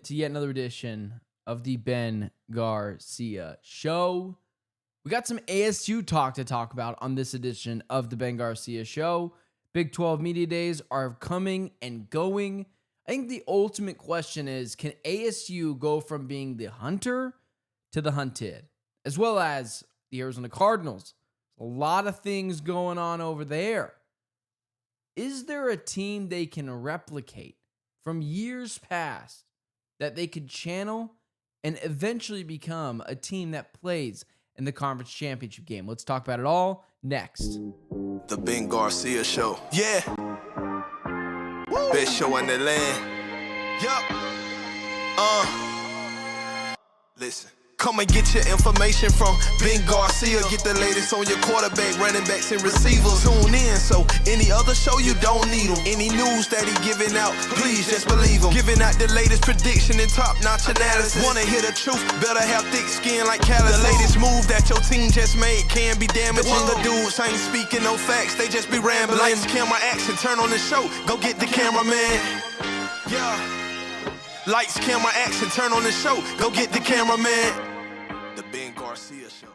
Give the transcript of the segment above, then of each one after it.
to yet another edition of the Ben Garcia Show. We got some ASU talk to talk about on this edition of the Ben Garcia Show. Big 12 Media Days are coming and going. I think the ultimate question is, can ASU go from being the hunter to the hunted, as well as the Arizona Cardinals? A lot of things going on over there. Is there a team they can replicate from years past that they could channel and eventually become a team that plays in the conference championship game? Let's talk about it all next. The Ben Garcia Show. Yeah. Woo. Best show in the land. Yup. Listen. Come and get your information from Ben Garcia. Get the latest on your quarterback, running backs, and receivers. Tune in, so any other show you don't need them. Any news that he giving out, please just believe him. Giving out the latest prediction and top-notch analysis. Wanna hear the truth, better have thick skin like callus. The latest move that your team just made can be damaging. The dudes ain't speaking no facts, they just be rambling. Lights, camera, action, turn on the show. Go get the cameraman. Yeah. Lights, camera, action, turn on the show. Go get the cameraman. The Ben Garcia Show.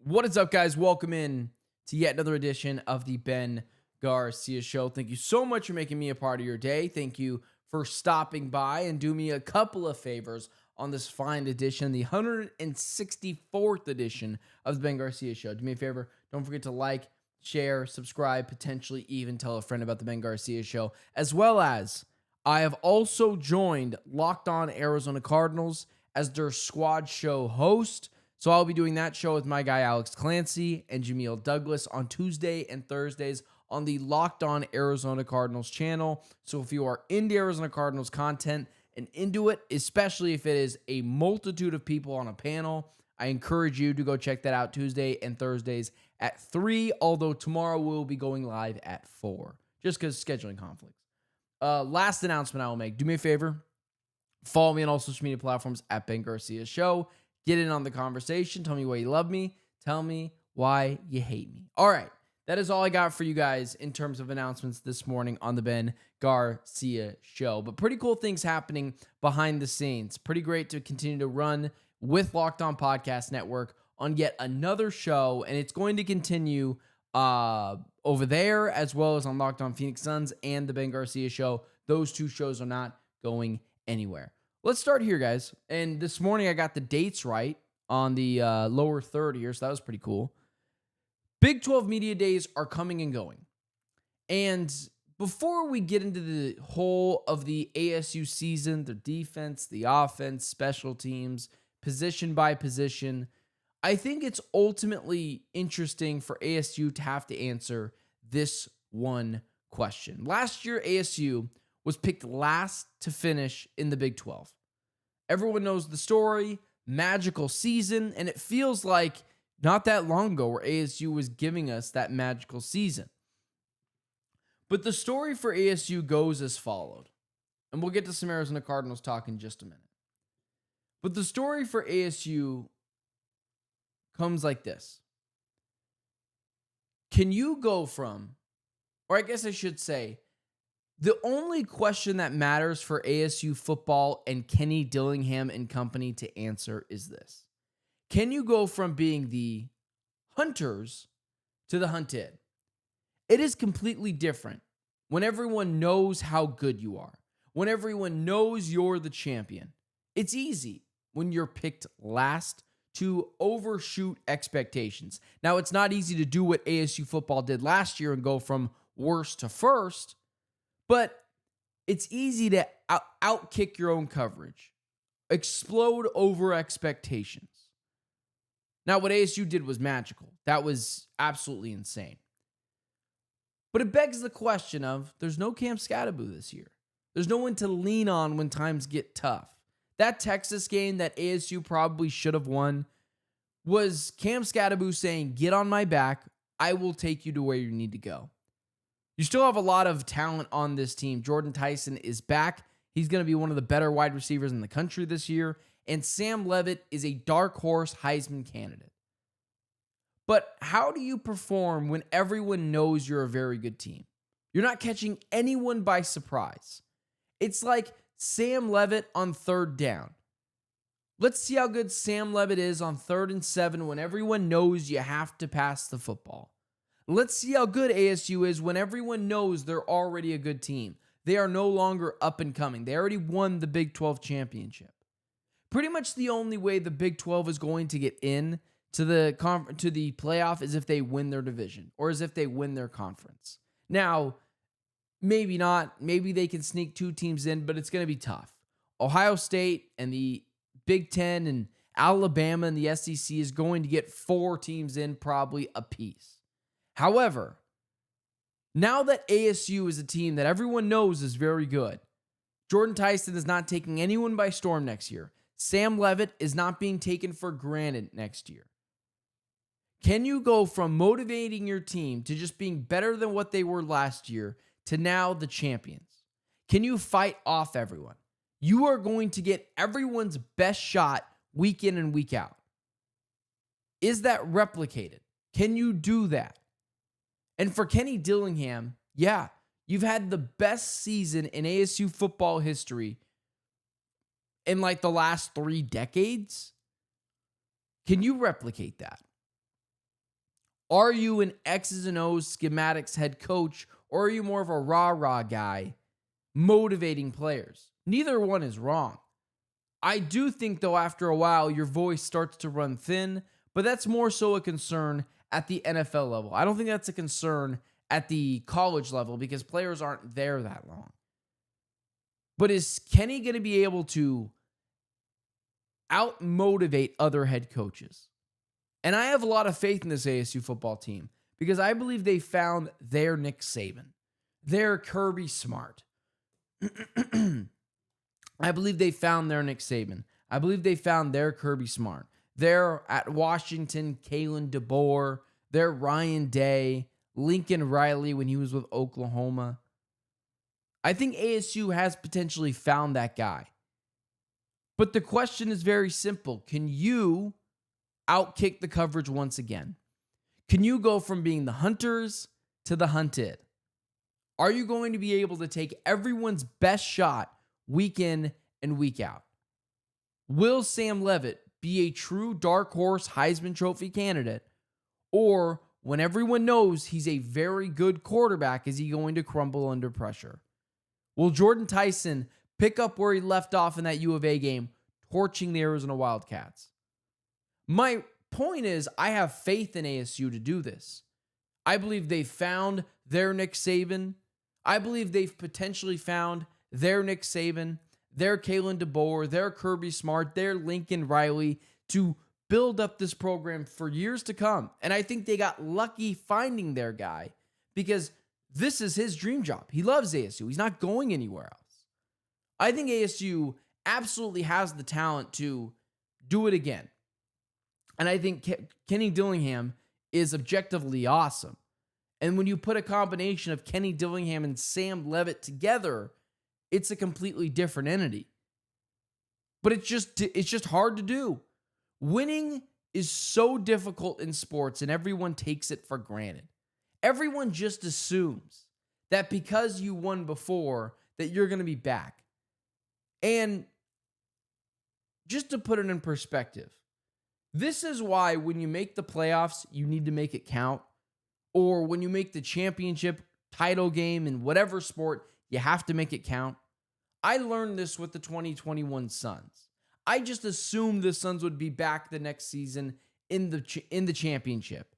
What is up, guys? Welcome in to yet another edition of the Ben Garcia Show. Thank you so much for making me a part of your day. Thank you for stopping by and do me a couple of favors on this fine edition, the 164th edition of the Ben Garcia Show. Do me a favor. Don't forget to like, share, subscribe, potentially even tell a friend about the Ben Garcia Show, as well as I have also joined Locked On Arizona Cardinals as their squad show host. So I'll be doing that show with my guy Alex Clancy and Jameel Douglas on Tuesday and Thursdays on the Locked On Arizona Cardinals channel. So if you are into Arizona Cardinals content and into it, especially if it is a multitude of people on a panel, I encourage you to go check that out Tuesday and Thursdays at 3, although tomorrow we'll be going live at 4, just because scheduling conflicts. Last announcement I will make. Do me a favor. Follow me on all social media platforms at Ben Garcia Show. Get in on the conversation. Tell me why you love me. Tell me why you hate me. All right. That is all I got for you guys in terms of announcements this morning on the Ben Garcia Show. But pretty cool things happening behind the scenes. Pretty great to continue to run with Locked On Podcast Network on yet another show. And it's going to continue over there as well as on Locked On Phoenix Suns and the Ben Garcia Show. Those two shows are not going anywhere. Let's start here, guys. And this morning I got the dates right on the lower third here, so that was pretty cool. Big 12 Media Days are coming and going. And before we get into the whole of the ASU season, the defense, the offense, special teams, position by position, I think it's ultimately interesting for ASU to have to answer this one question. Last year, ASU was picked last to finish in the Big 12. Everyone knows the story, magical season, and it feels like not that long ago where ASU was giving us that magical season. But the story for ASU goes as followed, and we'll get to some Arizona Cardinals talk in just a minute. But the story for ASU comes like this. Can you go from, or I guess I should say, the only question that matters for ASU football and Kenny Dillingham and company to answer is this. Can you go from being the hunters to the hunted? It is completely different when everyone knows how good you are, when everyone knows you're the champion. It's easy when you're picked last to overshoot expectations. Now, it's not easy to do what ASU football did last year and go from worst to first, but it's easy to outkick your own coverage, explode over expectations. Now, what ASU did was magical. That was absolutely insane. But it begs the question of, there's no Cam Scattaboo this year. There's no one to lean on when times get tough. That Texas game that ASU probably should have won was Cam Scattaboo saying, get on my back, I will take you to where you need to go. You still have a lot of talent on this team. Jordan Tyson is back. He's going to be one of the better wide receivers in the country this year. And Sam Leavitt is a dark horse Heisman candidate. But how do you perform when everyone knows you're a very good team? You're not catching anyone by surprise. It's like Sam Levitt on third down. Let's see how good Sam Levitt is on 3rd and 7 when everyone knows you have to pass the football. Let's see how good ASU is when everyone knows they're already a good team. They are no longer up and coming. They already won the Big 12 championship. Pretty much the only way the Big 12 is going to get in to the playoff is if they win their division or as if they win their conference. Now, maybe not. Maybe they can sneak 2 teams in, but it's going to be tough. Ohio State and the Big 10 and Alabama and the SEC is going to get 4 teams in probably apiece. However, now that ASU is a team that everyone knows is very good, Jordan Tyson is not taking anyone by storm next year. Sam Levitt is not being taken for granted next year. Can you go from motivating your team to just being better than what they were last year to now the champions? Can you fight off everyone? You are going to get everyone's best shot week in and week out. Is that replicated? Can you do that? And for Kenny Dillingham, yeah, you've had the best season in ASU football history in like the last 3 decades. Can you replicate that? Are you an X's and O's schematics head coach, or are you more of a rah-rah guy motivating players? Neither one is wrong. I do think, though, after a while, your voice starts to run thin, but that's more so a concern at the NFL level. I don't think that's a concern at the college level because players aren't there that long. But is Kenny going to be able to out-motivate other head coaches? And I have a lot of faith in this ASU football team because I believe they found their Nick Saban, their Kirby Smart. I believe they found their Nick Saban. I believe they found their Kirby Smart. They're at Washington, Kalen DeBoer. They're Ryan Day, Lincoln Riley when he was with Oklahoma. I think ASU has potentially found that guy. But the question is very simple. Can you outkick the coverage once again? Can you go from being the hunters to the hunted? Are you going to be able to take everyone's best shot week in and week out? Will Sam Levitt be a true dark horse Heisman Trophy candidate? Or when everyone knows he's a very good quarterback, is he going to crumble under pressure? Will Jordan Tyson pick up where he left off in that U of A game, torching the Arizona Wildcats? My point is, I have faith in ASU to do this. I believe they've found their Nick Saban. I believe they've potentially found their Nick Saban, their Kalen DeBoer, their Kirby Smart, their Lincoln Riley to build up this program for years to come. And I think they got lucky finding their guy because this is his dream job. He loves ASU. He's not going anywhere else. I think ASU absolutely has the talent to do it again. And I think Kenny Dillingham is objectively awesome. And when you put a combination of Kenny Dillingham and Sam Levitt together, it's a completely different entity. But it's just hard to do. Winning is so difficult in sports and everyone takes it for granted. Everyone just assumes that because you won before that you're going to be back. And just to put it in perspective, this is why when you make the playoffs, you need to make it count. Or when you make the championship title game in whatever sport, you have to make it count. I learned this with the 2021 Suns. I just assumed the Suns would be back the next season in the championship.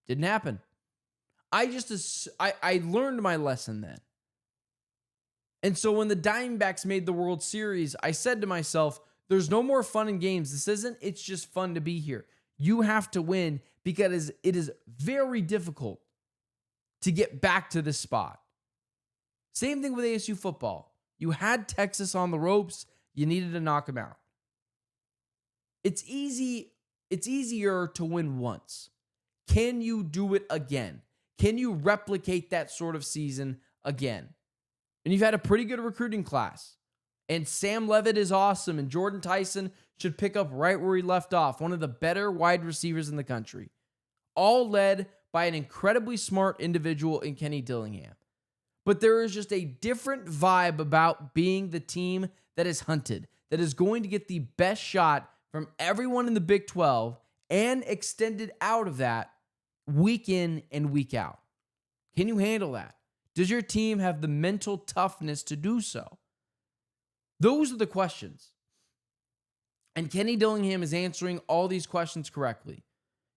Didn't happen. I learned my lesson then. And so when the Diamondbacks made the World Series, I said to myself, there's no more fun in games. This isn't, it's just fun to be here. You have to win because it is very difficult to get back to this spot. Same thing with ASU football. You had Texas on the ropes. You needed to knock them out. It's easier to win once. Can you do it again? Can you replicate that sort of season again? And you've had a pretty good recruiting class. And Sam Levitt is awesome. And Jordan Tyson should pick up right where he left off. One of the better wide receivers in the country. All led by an incredibly smart individual in Kenny Dillingham. But there is just a different vibe about being the team that is hunted, that is going to get the best shot from everyone in the Big 12 and extended out of that week in and week out. Can you handle that? Does your team have the mental toughness to do so? Those are the questions. And Kenny Dillingham is answering all these questions correctly.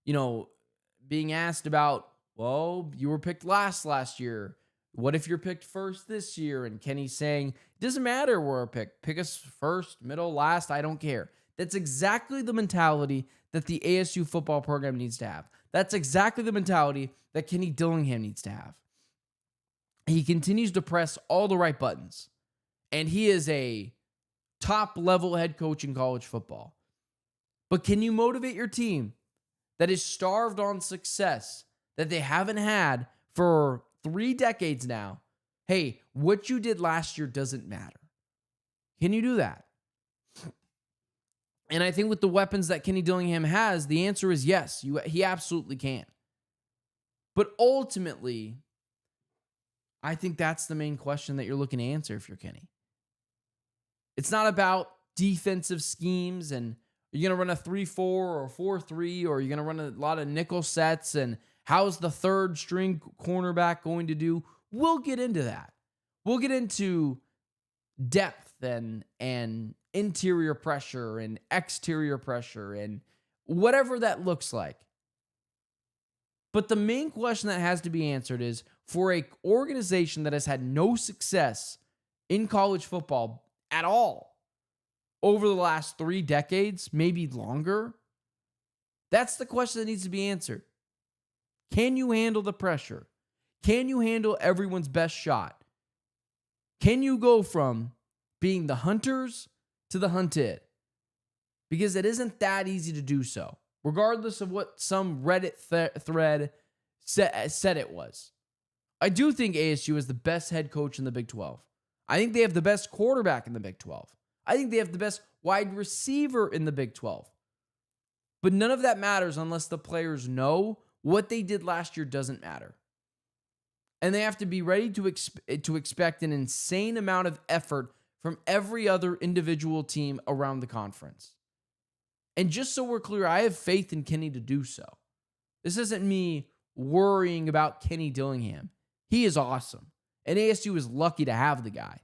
Being asked about, well, you were picked last year. What if you're picked first this year? And Kenny's saying, it doesn't matter where we're picked. Pick us first, middle, last. I don't care. That's exactly the mentality that the ASU football program needs to have. That's exactly the mentality that Kenny Dillingham needs to have. He continues to press all the right buttons. And he is a top-level head coach in college football. But can you motivate your team that is starved on success that they haven't had for 3 decades now? Hey, what you did last year doesn't matter. Can you do that? And I think with the weapons that Kenny Dillingham has, the answer is yes. He absolutely can. But ultimately, I think that's the main question that you're looking to answer if you're Kenny. It's not about defensive schemes and you're going to run a 3-4 or 4-3, or you're going to run a lot of nickel sets, and how's the third string cornerback going to do? We'll get into that. We'll get into depth and interior pressure and exterior pressure and whatever that looks like. But the main question that has to be answered is, for an organization that has had no success in college football at all over the last 3 decades, maybe longer, that's the question that needs to be answered. Can you handle the pressure? Can you handle everyone's best shot? Can you go from being the hunters to the hunted? Because it isn't that easy to do so, regardless of what some Reddit thread said it was. I do think ASU is the best head coach in the Big 12. I think they have the best quarterback in the Big 12. I think they have the best wide receiver in the Big 12. But none of that matters unless the players know what they did last year doesn't matter. And they have to be ready to expect an insane amount of effort from every other individual team around the conference. And just so we're clear, I have faith in Kenny to do so. This isn't me worrying about Kenny Dillingham. He is awesome. And ASU is lucky to have the guy.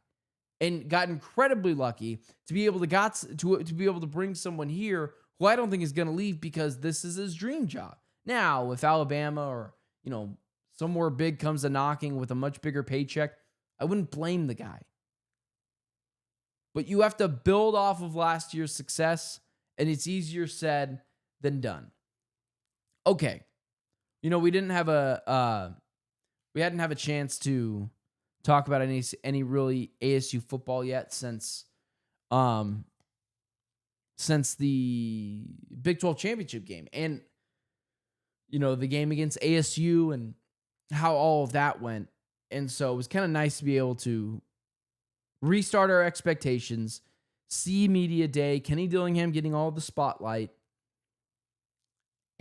And got incredibly lucky to be able to bring someone here who I don't think is going to leave because this is his dream job. Now, if Alabama or, somewhere big comes a knocking with a much bigger paycheck, I wouldn't blame the guy. But you have to build off of last year's success, and it's easier said than done. Okay. We hadn't have a chance to talk about any really ASU football yet since the Big 12 championship game and the game against ASU and how all of that went. And so it was kind of nice to be able to restart our expectations, see media day, Kenny Dillingham getting all the spotlight,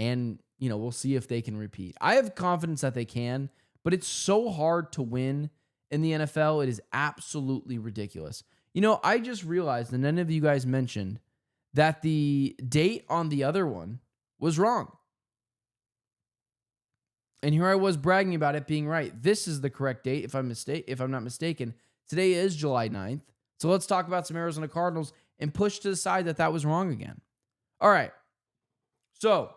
and we'll see if they can repeat. I have confidence that they can, but it's so hard to win in the NFL. It is absolutely ridiculous. I just realized, and none of you guys mentioned, that the date on the other one was wrong. And here I was bragging about it being right. This is the correct date, if I'm not mistaken. Today is July 9th. So let's talk about some Arizona Cardinals and push to the side that was wrong again. All right. So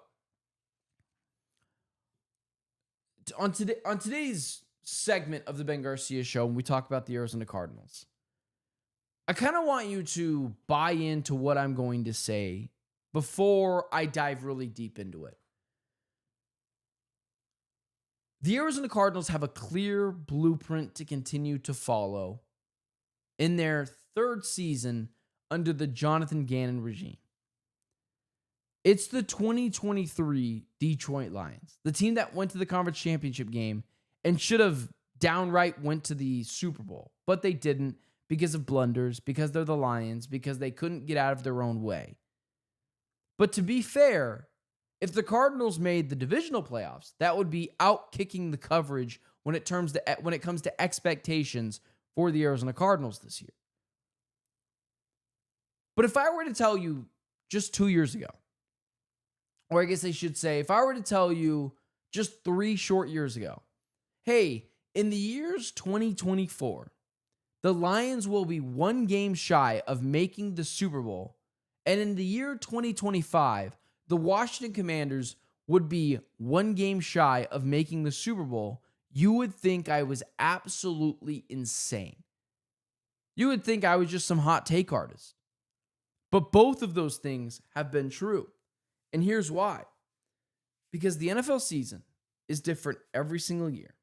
on today's segment of the Ben Garcia Show, when we talk about the Arizona Cardinals, I kind of want you to buy into what I'm going to say before I dive really deep into it. The Arizona Cardinals have a clear blueprint to continue to follow in their 3rd season under the Jonathan Gannon regime. It's the 2023 Detroi Lions, the team that went to the conference championship game and should have downright went to the Super Bowl, but they didn't because of blunders, because they're the Lions, because they couldn't get out of their own way. But to be fair, if the Cardinals made the divisional playoffs, that would be out-kicking the coverage when it comes to expectations for the Arizona Cardinals this year. But if I were to tell you just 2 years ago, or I guess I should say, if I were to tell you just 3 short years ago, hey, in the years 2024, the Lions will be 1 game shy of making the Super Bowl, and in the year 2025, the Washington Commanders would be 1 game shy of making the Super Bowl, you would think I was absolutely insane. You would think I was just some hot take artist. But both of those things have been true. And here's why. Because the NFL season is different every single year.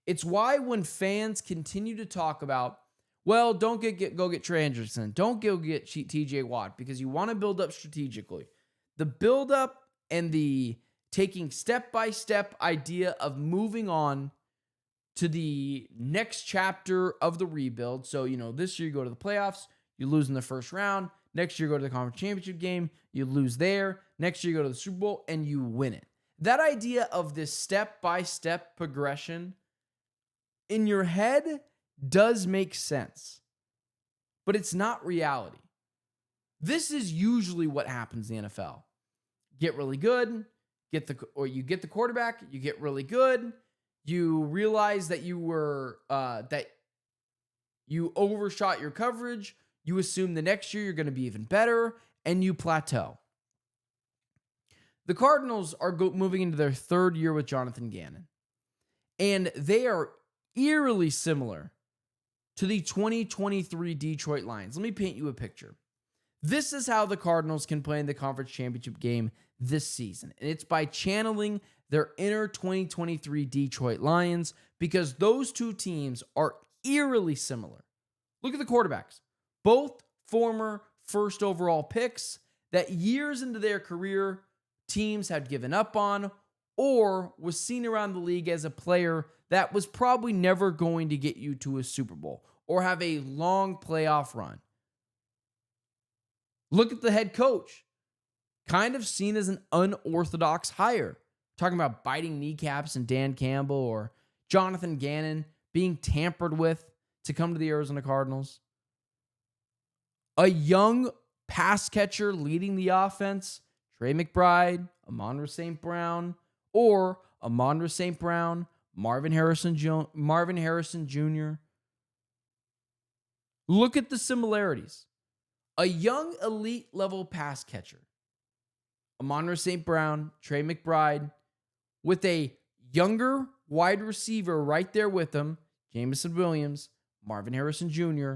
It's why when fans continue to talk about, well, don't go get Trey Hendrickson, don't go get TJ Watt, because you want to build up strategically. The build up and the taking step-by-step idea of moving on to the next chapter of the rebuild. So, this year you go to the playoffs, you lose in the first round. Next year you go to the conference championship game, you lose there. Next year you go to the Super Bowl and you win it. That idea of this step-by-step progression in your head does make sense, but it's not reality. This is usually what happens in the NFL. Get really good, you get the quarterback, you get really good, you realize that you overshot your coverage, you assume the next year you're going to be even better, and you plateau. The Cardinals are moving into their 3rd year with Jonathan Gannon, and they are eerily similar to the 2023 Detroit Lions. Let me paint you a picture. This is how the Cardinals can play in the conference championship game this season, and it's by channeling their inner 2023 Detroit Lions, because those two teams are eerily similar. Look at the quarterbacks. Both former first overall picks that years into their career, teams had given up on, or was seen around the league as a player that was probably never going to get you to a Super Bowl or have a long playoff run. Look at the head coach. Kind of seen as an unorthodox hire. Talking about biting kneecaps and Dan Campbell or Jonathan Gannon being tampered with to come to the Arizona Cardinals. A young pass catcher leading the offense, Trey McBride, Amon-Ra St. Brown, or Amon-Ra St. Brown, Marvin Harrison Jr. Look at the similarities. A young elite level pass catcher, Amon-Ra St. Brown, Trey McBride, with a younger wide receiver right there with him, Jameson Williams, Marvin Harrison Jr.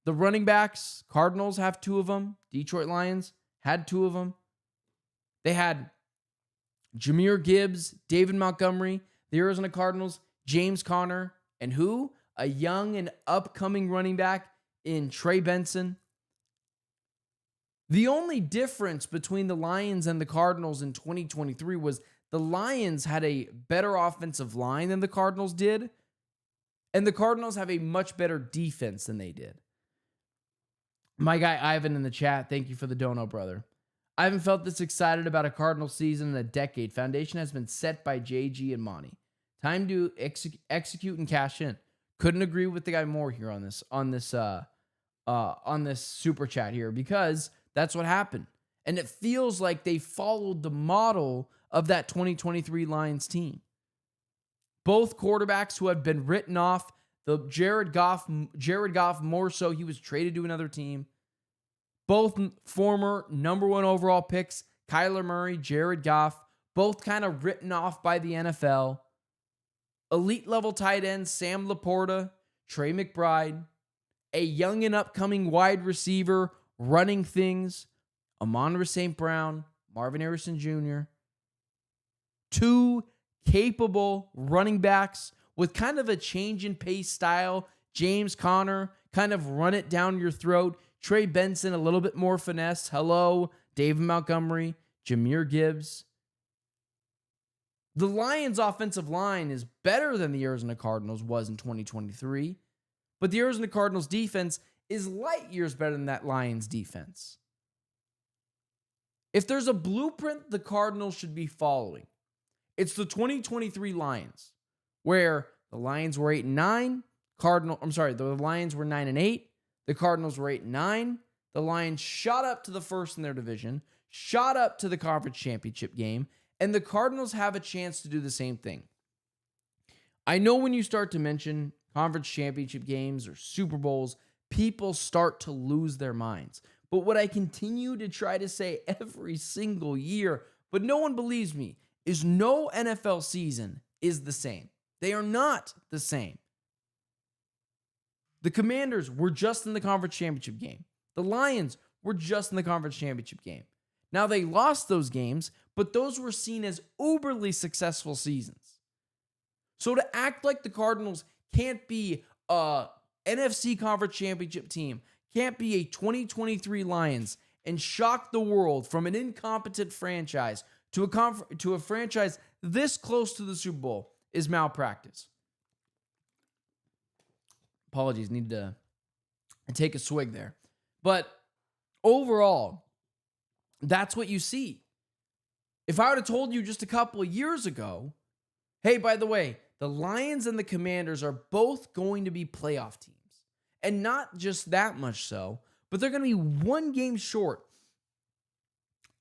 The running backs, Cardinals have 2 of them. Detroit Lions had 2 of them. They had Jahmyr Gibbs, David Montgomery. The Arizona Cardinals, James Conner, and who? A young and upcoming running back in Trey Benson. The only difference between the Lions and the Cardinals in 2023 was the Lions had a better offensive line than the Cardinals did, and the Cardinals have a much better defense than they did. My guy Ivan in the chat, thank you for the dono, brother. I haven't felt this excited about a Cardinal season in a decade. Foundation has been set by JG and Monty. Time to execute and cash in. Couldn't agree with the guy more here on this super chat here, because that's what happened. And it feels like they followed the model of that 2023 Lions team. Both quarterbacks who had been written off, the Jared Goff more so, he was traded to another team. Both former number 1 overall picks, Kyler Murray, Jared Goff, both kind of written off by the NFL. Elite level tight ends, Sam Laporta, Trey McBride, a young and upcoming wide receiver running things, Amon-Ra St. Brown, Marvin Harrison Jr. 2 capable running backs with kind of a change in pace style. James Conner, kind of run it down your throat. Trey Benson, a little bit more finesse. Hello, David Montgomery, Jahmyr Gibbs. The Lions' offensive line is better than the Arizona Cardinals was in 2023, but the Arizona Cardinals' defense is light years better than that Lions' defense. If there's a blueprint the Cardinals should be following, it's the 2023 Lions, where the Lions were 8-9, the Lions were 9-8, the Cardinals were 8-9. The Lions shot up to the first in their division, shot up to the conference championship game, and the Cardinals have a chance to do the same thing. I know when you start to mention conference championship games or Super Bowls, people start to lose their minds. But what I continue to try to say every single year, but no one believes me, is no NFL season is the same. They are not the same. The Commanders were just in the conference championship game. The Lions were just in the conference championship game. Now, they lost those games, but those were seen as uberly successful seasons. So to act like the Cardinals can't be a NFC conference championship team, can't be a 2023 Lions, and shock the world from an incompetent franchise to a franchise this close to the Super Bowl is malpractice. Apologies, need to take a swig there. But overall, that's what you see. If I would have told you just a couple of years ago, hey, by the way, the Lions and the Commanders are both going to be playoff teams. And not just that much so, but they're going to be one game short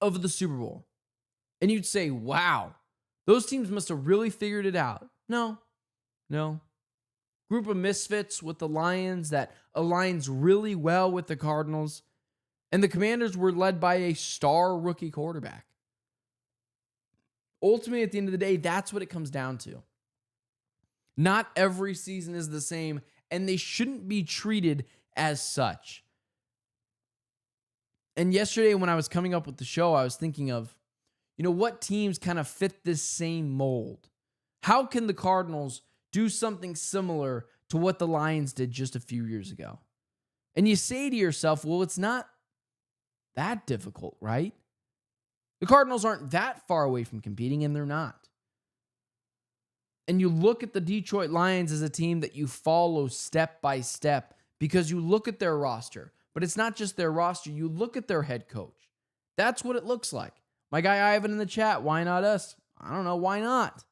of the Super Bowl. And you'd say, wow, those teams must have really figured it out. No. Group of misfits with the Lions that aligns really well with the Cardinals. And the Commanders were led by a star rookie quarterback. Ultimately, at the end of the day, that's what it comes down to. Not every season is the same, and they shouldn't be treated as such. And yesterday, when I was coming up with the show, I was thinking of, what teams kind of fit this same mold? How can the Cardinals do something similar to what the Lions did just a few years ago? And you say to yourself, well, it's not that difficult, right? The Cardinals aren't that far away from competing, and they're not. And you look at the Detroit Lions as a team that you follow step by step because you look at their roster. But it's not just their roster. You look at their head coach. That's what it looks like. My guy Ivan in the chat, why not us? I don't know, why not?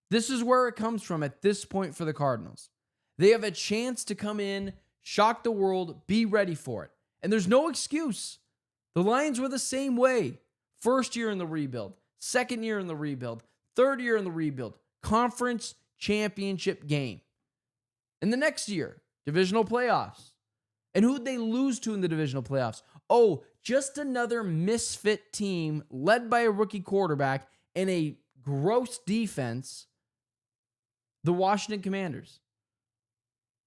This is where it comes from at this point for the Cardinals. They have a chance to come in, shock the world, be ready for it. And there's no excuse. The Lions were the same way. First year in the rebuild, second year in the rebuild, third year in the rebuild, conference championship game. And the next year, divisional playoffs. And who'd they lose to in the divisional playoffs? Oh, just another misfit team led by a rookie quarterback and a gross defense, the Washington Commanders.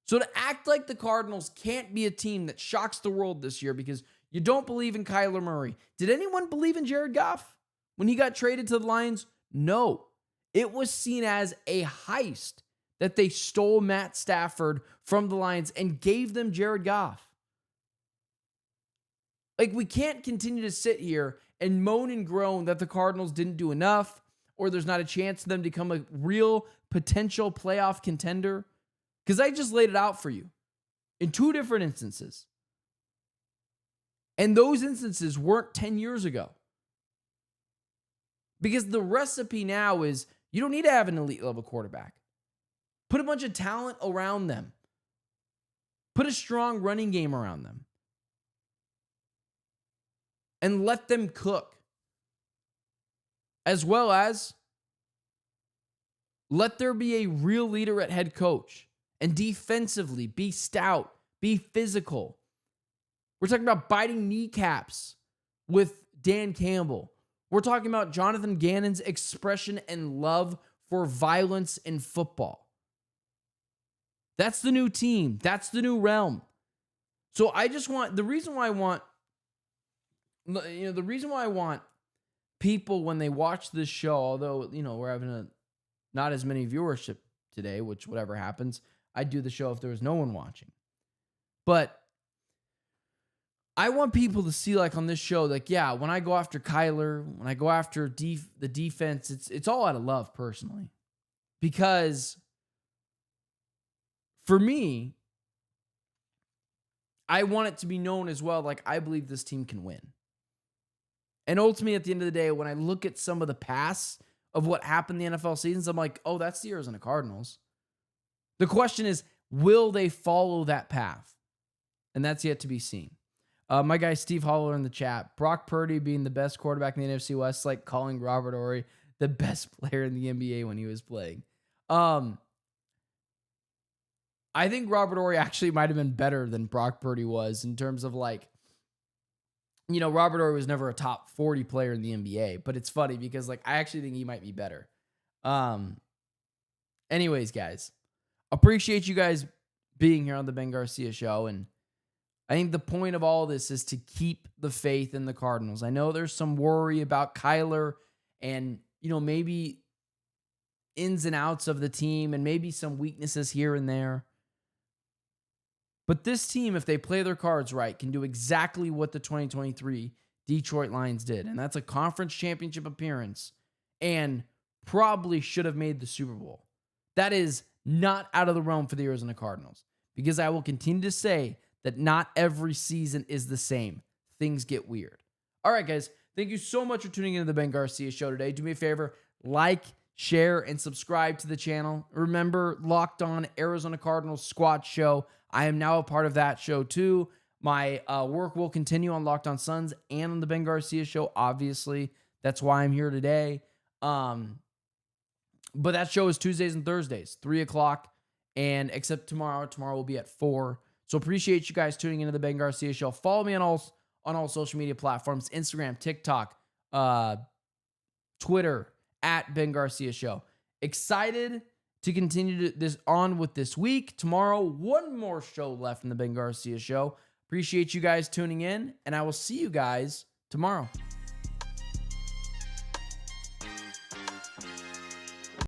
So to act like the Cardinals can't be a team that shocks the world this year because you don't believe in Kyler Murray. Did anyone believe in Jared Goff when he got traded to the Lions? No. It was seen as a heist that they stole Matt Stafford from the Lions and gave them Jared Goff. Like, we can't continue to sit here and moan and groan that the Cardinals didn't do enough or there's not a chance for them to become a real potential playoff contender. Because I just laid it out for you in two different instances. And those instances weren't 10 years ago. Because the recipe now is you don't need to have an elite level quarterback. Put a bunch of talent around them. Put a strong running game around them. And let them cook. As well as let there be a real leader at head coach. And defensively, be stout, be physical. We're talking about biting kneecaps with Dan Campbell. We're talking about Jonathan Gannon's expression and love for violence in football. That's the new team. That's the new realm. So the reason why I want people when they watch this show, although, we're having not as many viewership today, which whatever happens, I'd do the show if there was no one watching. But I want people to see, like, on this show, like, yeah, when I go after Kyler, when I go after the defense, it's all out of love, personally. Because for me, I want it to be known as well, like, I believe this team can win. And ultimately, at the end of the day, when I look at some of the past of what happened in the NFL seasons, I'm like, oh, that's the Arizona Cardinals. The question is, will they follow that path? And that's yet to be seen. My guy Steve Holler in the chat, Brock Purdy being the best quarterback in the NFC West, like calling Robert Horry the best player in the NBA when he was playing. I think Robert Horry actually might have been better than Brock Purdy was in terms of like, you know, Robert Horry was never a top 40 player in the NBA, but it's funny because like I actually think he might be better. Anyways, guys, appreciate you guys being here on the Ben Garcia show, and I think the point of all this is to keep the faith in the Cardinals. I know there's some worry about Kyler and, you know, maybe ins and outs of the team and maybe some weaknesses here and there. But this team, if they play their cards right, can do exactly what the 2023 Detroit Lions did. And that's a conference championship appearance and probably should have made the Super Bowl. That is not out of the realm for the Arizona Cardinals, because I will continue to say that not every season is the same. Things get weird. All right, guys. Thank you so much for tuning into the Ben Garcia show today. Do me a favor, like, share, and subscribe to the channel. Remember, Locked On Arizona Cardinals Squad Show. I am now a part of that show too. My work will continue on Locked On Suns and on the Ben Garcia show, obviously. That's why I'm here today. But that show is Tuesdays and Thursdays, 3 o'clock. And except tomorrow. Tomorrow will be at 4. So appreciate you guys tuning into the Ben Garcia show. Follow me on all social media platforms, Instagram, TikTok, Twitter, at Ben Garcia Show. Excited to continue this on with this week. Tomorrow, one more show left in the Ben Garcia Show. Appreciate you guys tuning in, and I will see you guys tomorrow.